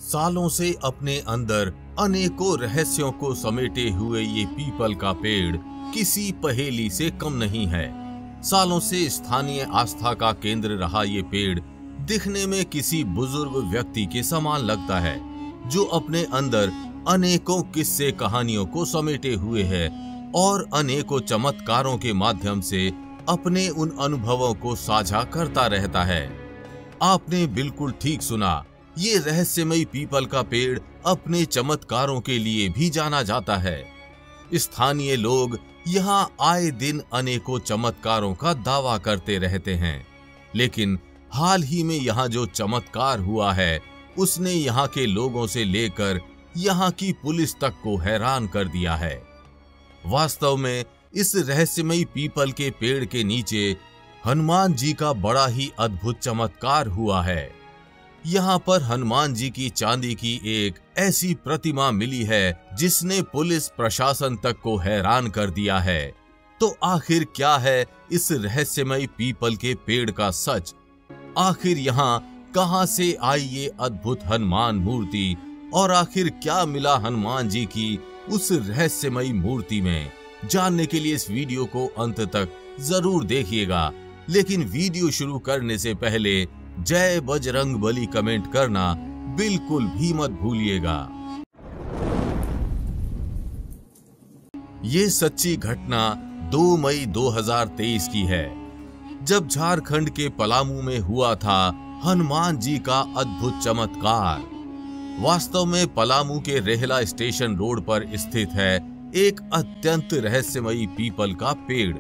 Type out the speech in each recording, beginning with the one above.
सालों से अपने अंदर अनेकों रहस्यों को समेटे हुए ये पीपल का पेड़ किसी पहेली से कम नहीं है। सालों से स्थानीय आस्था का केंद्र रहा ये पेड़ दिखने में किसी बुजुर्ग व्यक्ति के समान लगता है, जो अपने अंदर अनेकों किस्से कहानियों को समेटे हुए है और अनेकों चमत्कारों के माध्यम से अपने उन अनुभवों को साझा करता रहता है। आपने बिल्कुल ठीक सुना, ये रहस्यमयी पीपल का पेड़ अपने चमत्कारों के लिए भी जाना जाता है। स्थानीय लोग यहाँ आए दिन अनेकों चमत्कारों का दावा करते रहते हैं, लेकिन हाल ही में यहाँ जो चमत्कार हुआ है उसने यहाँ के लोगों से लेकर यहाँ की पुलिस तक को हैरान कर दिया है। वास्तव में इस रहस्यमयी पीपल के पेड़ के नीचे हनुमान जी का बड़ा ही अद्भुत चमत्कार हुआ है। यहाँ पर हनुमान जी की चांदी की एक ऐसी प्रतिमा मिली है जिसने पुलिस प्रशासन तक को हैरान कर दिया है। तो आखिर क्या है इस रहस्यमयी पीपल के पेड़ का सच? आखिर यहाँ कहां से आई ये अद्भुत हनुमान मूर्ति और आखिर क्या मिला हनुमान जी की उस रहस्यमयी मूर्ति में? जानने के लिए इस वीडियो को अंत तक जरूर देखिएगा, लेकिन वीडियो शुरू करने से पहले जय बजरंगबली कमेंट करना बिल्कुल भी मत भूलिएगा। ये सच्ची घटना 2 मई 2023 की है, जब झारखंड के पलामू में हुआ था हनुमान जी का अद्भुत चमत्कार। वास्तव में पलामू के रेहला स्टेशन रोड पर स्थित है एक अत्यंत रहस्यमयी पीपल का पेड़।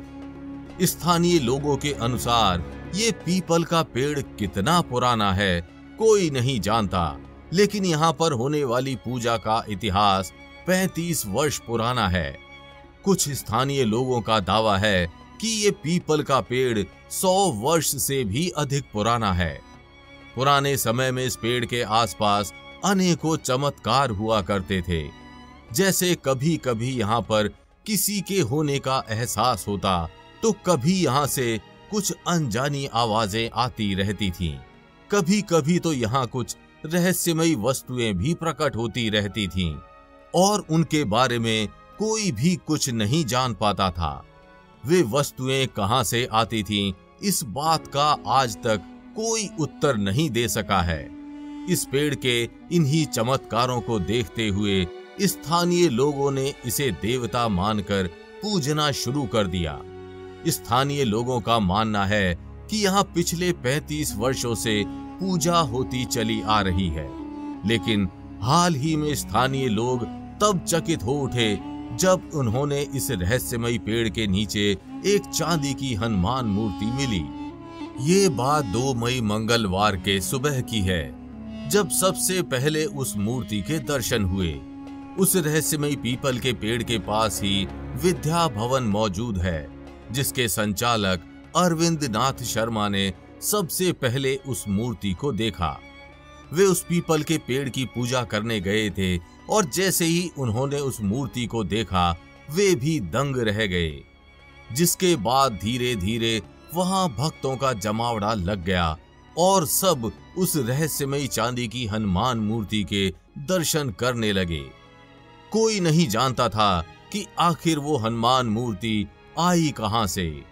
स्थानीय लोगों के अनुसार ये पीपल का पेड़ कितना पुराना है कोई नहीं जानता, लेकिन यहाँ पर होने वाली पूजा का इतिहास 35 वर्ष पुराना है। कुछ स्थानीय लोगों का दावा है कि ये पीपल का पेड़ 100 वर्ष से भी अधिक पुराना है। पुराने समय में इस पेड़ के आसपास अनेकों चमत्कार हुआ करते थे, जैसे कभी कभी यहाँ पर किसी के होने का एहसास होता तो कभी यहाँ से कुछ अनजानी आवाजें आती रहती थीं। कभी कभी तो यहाँ कुछ रहस्यमयी वस्तुएं भी प्रकट होती रहती थीं और उनके बारे में कोई भी कुछ नहीं जान पाता था। वे वस्तुएं कहां से आती थीं, इस बात का आज तक कोई उत्तर नहीं दे सका है। इस पेड़ के इन्हीं चमत्कारों को देखते हुए स्थानीय लोगों ने इसे देवता मानकर पूजना शुरू कर दिया। स्थानीय लोगों का मानना है कि यहाँ पिछले 35 वर्षों से पूजा होती चली आ रही है, लेकिन हाल ही में स्थानीय लोग तब चकित हो उठे जब उन्होंने इस रहस्यमयी पेड़ के नीचे एक चांदी की हनुमान मूर्ति मिली। ये बात 2 मई मंगलवार के सुबह की है, जब सबसे पहले उस मूर्ति के दर्शन हुए। उस रहस्यमयी पीपल के पेड़ के पास ही विद्या भवन मौजूद है, जिसके संचालक अरविंद नाथ शर्मा ने सबसे पहले उस मूर्ति को देखा। वे उस पीपल के पेड़ की पूजा करने गए थे और जैसे ही उन्होंने उस मूर्ति को देखा वे भी दंग रह गए, जिसके बाद धीरे धीरे वहां भक्तों का जमावड़ा लग गया और सब उस रहस्यमयी चांदी की हनुमान मूर्ति के दर्शन करने लगे। कोई नहीं जानता था कि आखिर वो हनुमान मूर्ति आई कहां से,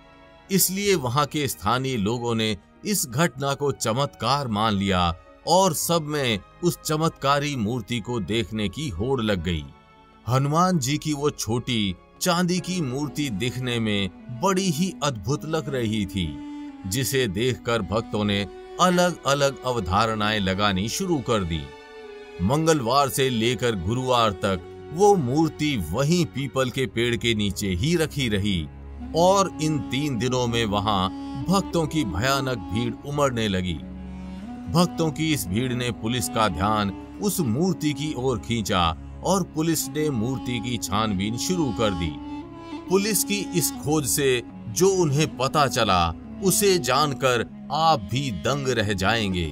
इसलिए वहां के स्थानीय लोगों ने इस घटना को चमत्कार मान लिया और सब में उस चमत्कारी मूर्ति को देखने की होड़ लग गई। हनुमान जी की वो छोटी चांदी की मूर्ति दिखने में बड़ी ही अद्भुत लग रही थी, जिसे देखकर भक्तों ने अलग अलग अवधारणाएं लगानी शुरू कर दी। मंगलवार से लेकर गुरुवार तक वो मूर्ति वहीं पीपल के पेड़ के नीचे ही रखी रही और इन 3 दिनों में वहां भक्तों की भयानक भीड़ उमड़ने लगी। भक्तों की इस भीड़ ने पुलिस का ध्यान उस मूर्ति की ओर खींचा और पुलिस ने मूर्ति की छानबीन शुरू कर दी। पुलिस की इस खोज से जो उन्हें पता चला उसे जानकर आप भी दंग रह जाएंगे।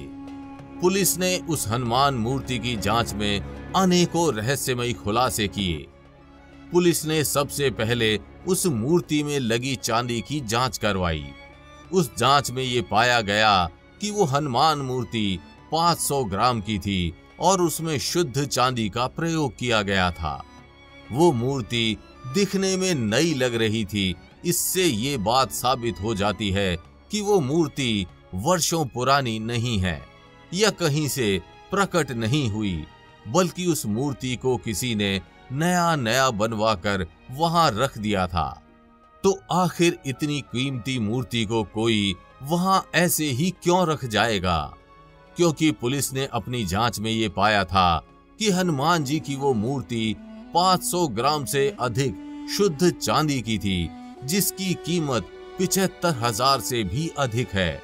पुलिस ने उस हनुमान मूर्ति की जांच में अनेकों रहस्यमयी खुलासे किए। पुलिस ने सबसे पहले उस मूर्ति में लगी चांदी की जांच करवाई। उस जांच में ये पाया गया कि वो हनुमान मूर्ति 500 ग्राम की थी और उसमें शुद्ध चांदी का प्रयोग किया गया था। वो मूर्ति दिखने में नई लग रही थी। इससे ये बात साबित हो जाती है कि वो मूर्ति वर्षों पुरानी नहीं है या कहीं से प्रकट नहीं हुई, बल्कि उस मूर्ति को किसी ने नया बनवाकर वहां रख दिया था। तो आखिर इतनी कीमती मूर्ति को कोई वहां ऐसे ही क्यों रख जाएगा? क्योंकि पुलिस ने अपनी जांच में ये पाया था कि हनुमान जी की वो मूर्ति 500 ग्राम से अधिक शुद्ध चांदी की थी, जिसकी कीमत 75,000 से भी अधिक है।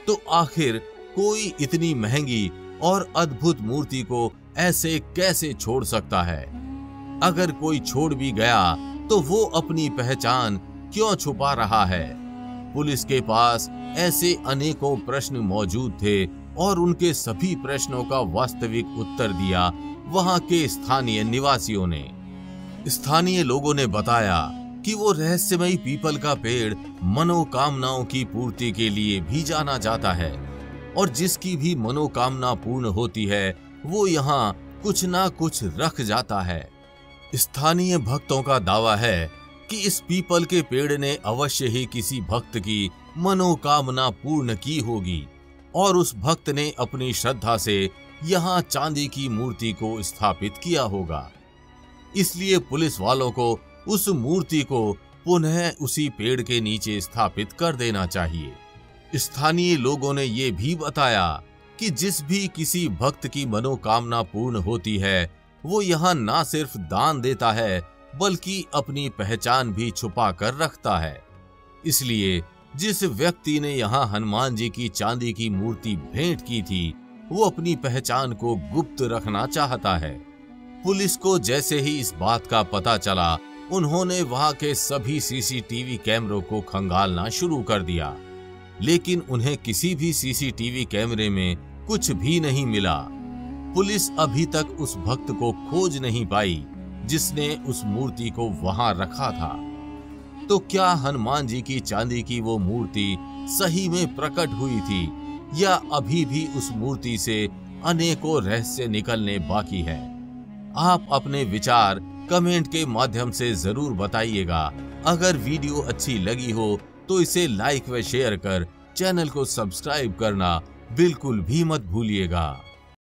तो आखिर कोई इतनी महंगी और अद्भुत मूर्ति को ऐसे कैसे छोड़ सकता है? अगर कोई छोड़ भी गया तो वो अपनी पहचान क्यों छुपा रहा है? पुलिस के पास ऐसे अनेकों प्रश्न मौजूद थे और उनके सभी प्रश्नों का वास्तविक उत्तर दिया वहां के स्थानीय निवासियों ने। स्थानीय लोगों ने बताया कि वो रहस्यमयी पीपल का पेड़ मनोकामनाओं की पूर्ति के लिए भी जाना जाता है और जिसकी भी मनोकामना पूर्ण होती है वो यहाँ कुछ ना कुछ रख जाता है। स्थानीय भक्तों का दावा है कि इस पीपल के पेड़ ने अवश्य ही किसी भक्त की मनोकामना पूर्ण की होगी और उस भक्त ने अपनी श्रद्धा से यहाँ चांदी की मूर्ति को स्थापित किया होगा। इसलिए पुलिस वालों को उस मूर्ति को पुनः उसी पेड़ के नीचे स्थापित कर देना चाहिए। स्थानीय लोगों ने ये भी बताया कि जिस भी किसी भक्त की मनोकामना पूर्ण होती है वो यहाँ ना सिर्फ दान देता है बल्कि अपनी पहचान भी छुपा कर रखता है। इसलिए जिस व्यक्ति ने यहाँ हनुमान जी की चांदी की मूर्ति भेंट की थी वो अपनी पहचान को गुप्त रखना चाहता है। पुलिस को जैसे ही इस बात का पता चला उन्होंने वहां के सभी सीसीटीवी कैमरों को खंगालना शुरू कर दिया, लेकिन उन्हें किसी भी सीसीटीवी कैमरे में कुछ भी नहीं मिला। पुलिस अभी तक उस भक्त को खोज नहीं पाई जिसने उस मूर्ति को वहां रखा था। तो क्या हनुमान जी की चांदी की वो मूर्ति सही में प्रकट हुई थी या अभी भी उस मूर्ति से अनेकों रहस्य निकलने बाकी है? आप अपने विचार कमेंट के माध्यम से जरूर बताइएगा। अगर वीडियो अच्छी लगी हो तो इसे लाइक व शेयर कर चैनल को सब्सक्राइब करना बिल्कुल भी मत भूलिएगा।